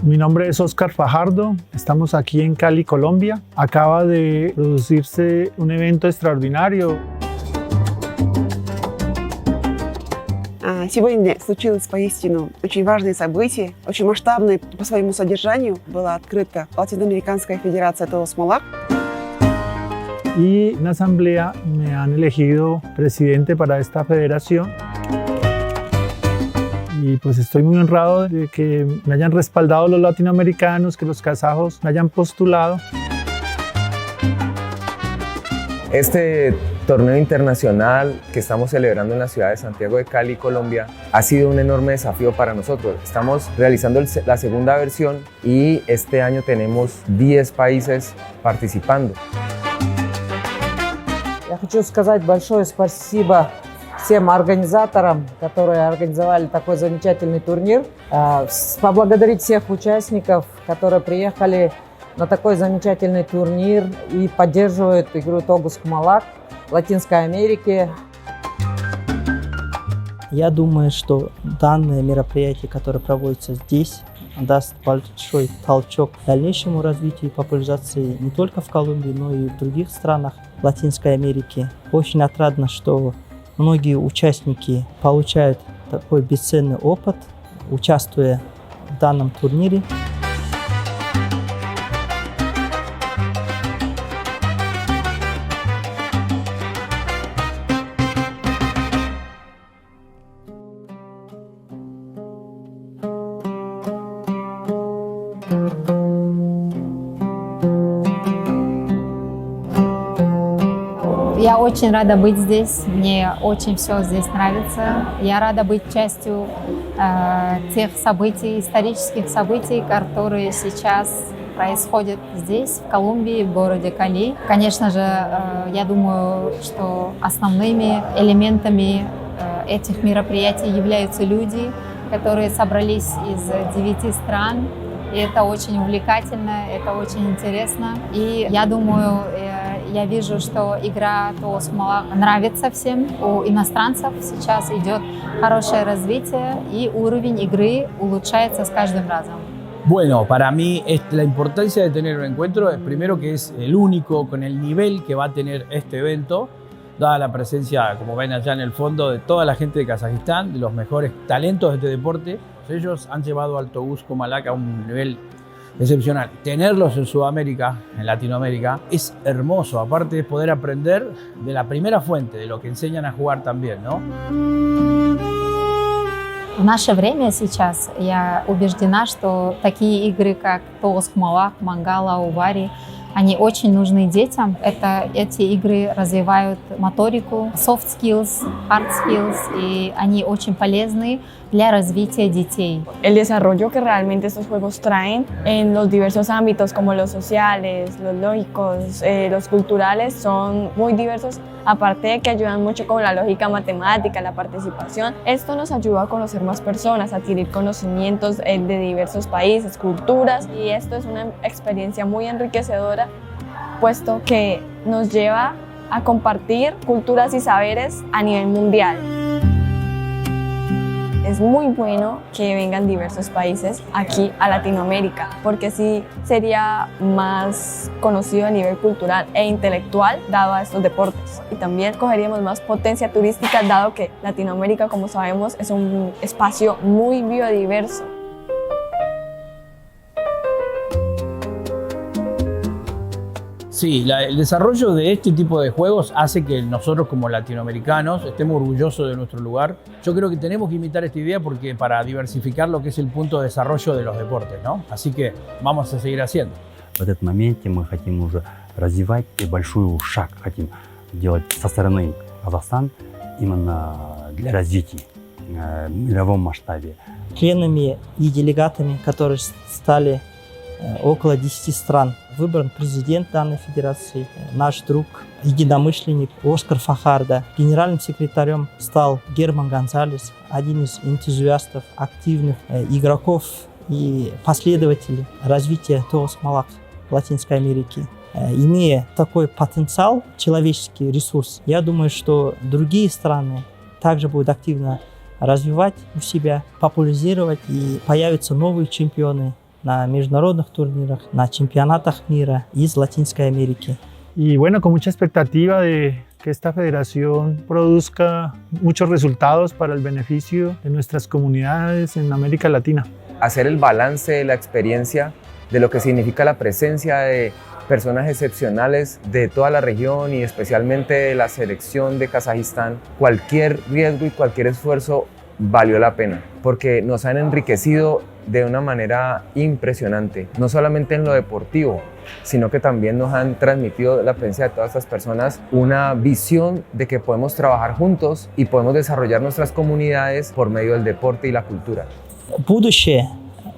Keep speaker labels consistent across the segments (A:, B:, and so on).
A: Mi nombre es Oscar Fajardo, estamos aquí en Cali, Colombia. Acaba de producirse un evento extraordinario.
B: Сегодня случилось поистину очень важное событие, очень масштабное по своему содержанию. Была открыта Латиноамериканская федерация Todos Molac.
A: Y en la asamblea me han elegido presidente para esta federación. Y pues estoy muy honrado de que me hayan respaldado los latinoamericanos, que los kazajos me hayan postulado.
C: Este torneo internacional que estamos celebrando en la ciudad de Santiago de Cali, Colombia, ha sido un enorme desafío para nosotros. Estamos realizando la segunda versión y este año tenemos 10 países participando.
D: Я хочу сказать большое спасибо всем организаторам, которые организовали такой замечательный турнир. Поблагодарить всех участников, которые приехали на такой замечательный турнир и поддерживают игру Todos Molac в Латинской Америке.
E: Я думаю, что данное мероприятие, которое проводится здесь, даст большой толчок к дальнейшему развитию и популяризации не только в Колумбии, но и в других странах Латинской Америки. Очень отрадно, что многие участники получают такой бесценный опыт, участвуя в данном турнире.
F: Я очень рада быть здесь, мне очень все здесь нравится. Я рада быть частью тех событий, исторических событий, которые сейчас происходят здесь, в Колумбии, в городе Кали. Конечно же, я думаю, что основными элементами этих мероприятий являются люди, которые собрались из 9 стран. И это очень увлекательно, это очень интересно. И я думаю, я вижу, что игра Todos Molac нравится всем. У иностранцев сейчас идет хорошее развитие, и уровень игры улучшается с каждым разом.
G: Bueno, para mí la importancia de tener un encuentro es primero que es el único con el nivel que va a tener este evento, dada la presencia, como ven allá en el fondo, de toda la gente de Kazajistán, de los mejores talentos de este deporte. Ellos han llevado al Todos Molac a un nivel excepcional. Tenerlos en Sudamérica, en Latinoamérica, es hermoso. Aparte de poder aprender de la primera fuente, de lo que enseñan a jugar también, ¿no?
F: В наше время сейчас я убеждена, что такие игры, как Todos Molac, Mangala, Увари, они очень нужны детям. Эти игры развивают моторику, soft skills, hard skills, y они очень полезны для развития детей.
H: El desarrollo que realmente estos juegos traen en los diversos ámbitos como los sociales, los lógicos, los culturales son muy diversos, aparte de que ayudan mucho con la lógica matemática, la participación. Esto nos ayuda a conocer más personas, a adquirir conocimientos de diversos países, culturas, y esto es una experiencia muy enriquecedora, puesto que nos lleva a compartir culturas y saberes a nivel mundial. Es muy bueno que vengan diversos países aquí a Latinoamérica, porque así sería más conocido a nivel cultural e intelectual dado a estos deportes. Y también cogeríamos más potencia turística dado que Latinoamérica, como sabemos, es un espacio muy biodiverso.
G: Sí, el desarrollo de este tipo de juegos hace que nosotros como latinoamericanos estemos orgullosos de nuestro lugar. Yo creo que tenemos que imitar esta idea porque para diversificar lo que es el punto de desarrollo de los deportes, ¿no? Así que vamos a seguir haciendo.
I: В этот момент мы хотим уже развивать и большой шаг хотим делать со стороны Казахстана именно для развития в мировом масштабе.
E: Членами и делегатами, которые стали около 10 стран. Выбран президент данной федерации, наш друг, единомышленник Оскар Фахардо. Генеральным секретарем стал Герман Гонсалес, один из энтузиастов, активных игроков и последователей развития Todos Molac в Латинской Америке. Имея такой потенциал, человеческий ресурс, я думаю, что другие страны также будут активно развивать у себя, популяризировать, и появятся новые чемпионы на международных турнирах, на чемпионатах мира из Латинской Америки.
A: Y bueno, con mucha expectativa de que esta federación produzca muchos resultados para el beneficio de nuestras comunidades en América Latina.
C: Hacer el balance de la experiencia, de lo que significa la presencia de personas excepcionales de toda la región y especialmente de la selección de Kazajistán. Cualquier riesgo y cualquier esfuerzo valió la pena, porque nos han enriquecido de una manera impresionante, no solamente en lo deportivo, sino que también nos han transmitido la presencia de todas estas personas una visión de que podemos trabajar juntos y podemos desarrollar nuestras comunidades por medio del deporte y la cultura.
E: Будущее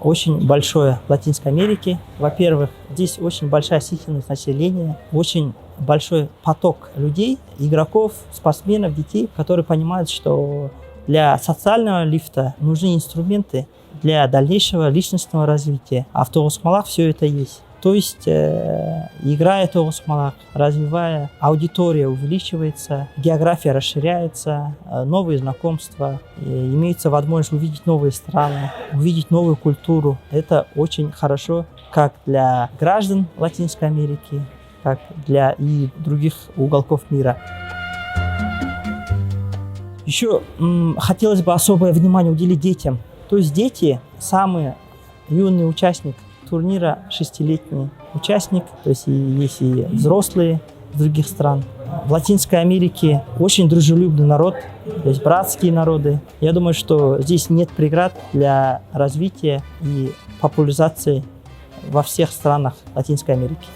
E: очень большое в Латинской Америке. Во-первых, здесь очень большая численность населения, очень большой поток людей, игроков, спортсменов, детей, которые понимают, что для социального лифта нужны инструменты для дальнейшего личностного развития. А в Тоғызқұмалақ все это есть. То есть, играя Тоғызқұмалақ, развивая, аудитория увеличивается, география расширяется, новые знакомства, имеется возможность увидеть новые страны, увидеть новую культуру. Это очень хорошо как для граждан Латинской Америки, так для и других уголков мира. Еще хотелось бы особое внимание уделить детям. То есть дети, самый юный участник турнира, 6-летний участник, то есть есть и взрослые из других стран. В Латинской Америке очень дружелюбный народ, то есть братские народы. Я думаю, что здесь нет преград для развития и популяризации во всех странах Латинской Америки.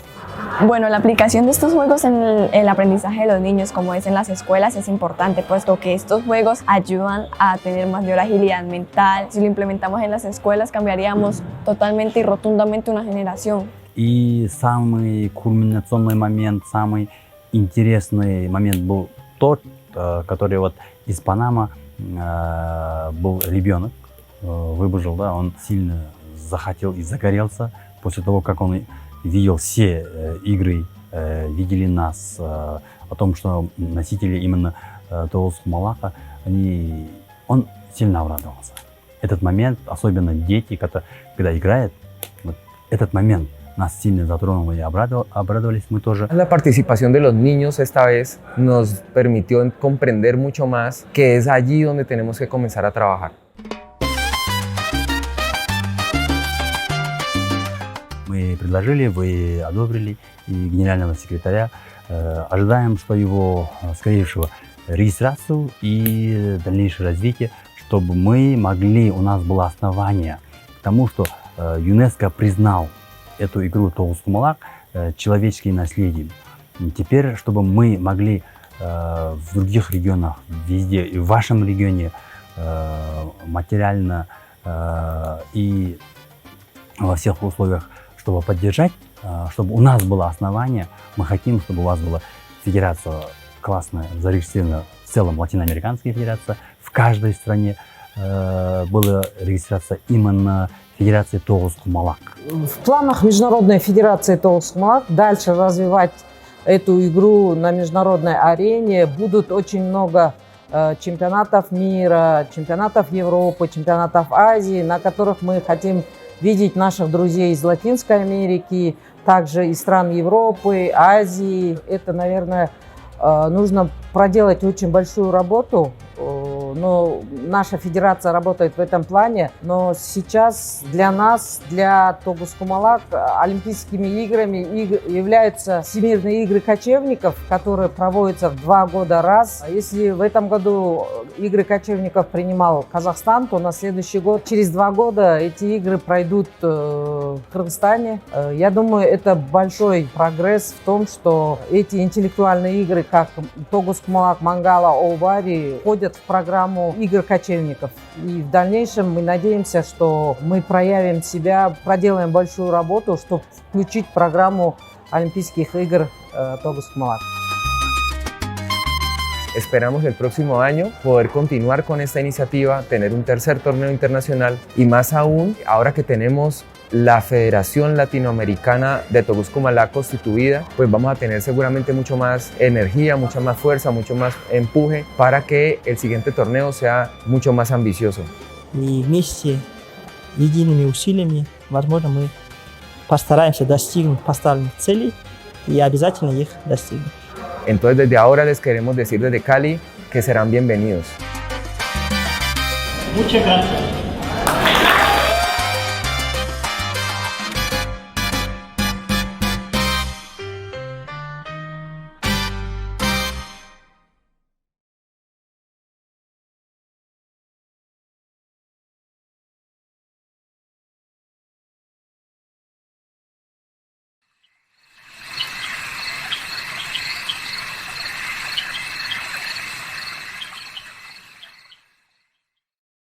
H: Bueno, la aplicación de estos juegos en el aprendizaje de los niños, como es en las escuelas, es importante, puesto que estos juegos ayudan a tener mayor agilidad mental. Si lo implementamos en las escuelas, cambiaríamos totalmente y rotundamente una generación.
I: И самый кульминационный момент, самый интересный момент был тот, который вот из Панамы был ребенок, выбежал, да, он сильно захотел и загорелся после того, как он видел все игры, видели нас, о том, что носители именно Тоғызқұмалақа, он сильно обрадовался. Этот момент, особенно дети, когда играют, вот этот момент нас сильно затронул и обрадовались мы тоже.
C: La participación de los niños esta vez nos permitió comprender mucho más que es allí donde tenemos que comenzar a trabajar.
I: Мы предложили, вы одобрили, и генерального секретаря ожидаем, что его скорейшего регистрацию и дальнейшее развитие, чтобы мы могли, у нас было основание к тому, что ЮНЕСКО признал эту игру Тоғызқұмалақ человеческим наследием. Теперь, чтобы мы могли в других регионах, везде, и в вашем регионе материально и во всех условиях, чтобы поддержать, чтобы у нас было основание, мы хотим, чтобы у вас была федерация классная, зарегистрирована в целом Латиноамериканская федерация, в каждой стране была регистрация именно Федерации Тоғызқұмалақ.
D: В планах Международной Федерации Тоғызқұмалақ дальше развивать эту игру на международной арене. Будут очень много чемпионатов мира, чемпионатов Европы, чемпионатов Азии, на которых мы хотим видеть наших друзей из Латинской Америки, также из стран Европы, Азии. Это, наверное, нужно проделать очень большую работу, но наша федерация работает в этом плане. Но сейчас для нас, для Тоғызқұмалақ, Олимпийскими играми являются Всемирные игры кочевников, которые проводятся в 2 года раз. Если в этом году игры кочевников принимал Казахстан, то на следующий год, через 2 года, эти игры пройдут в Кыргызстане. Я думаю, это большой прогресс в том, что эти интеллектуальные игры, как Тоғызқұмалақ, Мангала, Оубари, входят в программу игр кочевников. И в дальнейшем мы надеемся, что мы проявим себя, проделаем большую работу, чтобы включить в программу Олимпийских игр Тоғызқұмалақ.
C: Esperamos el próximo año poder continuar con esta iniciativa, tener un tercer torneo internacional y más aún, ahora que tenemos la Federación Latinoamericana de Toğuzqumalaq constituida, pues vamos a tener seguramente mucho más energía, mucha más fuerza, mucho más empuje para que el siguiente torneo sea mucho más ambicioso.
E: И вместе, едиными усилиями возможно, мы постараемся достигнуть поставленных целей y обязательно их достигнем.
C: Entonces desde ahora les queremos decir desde Cali que serán bienvenidos.
E: Muchas gracias.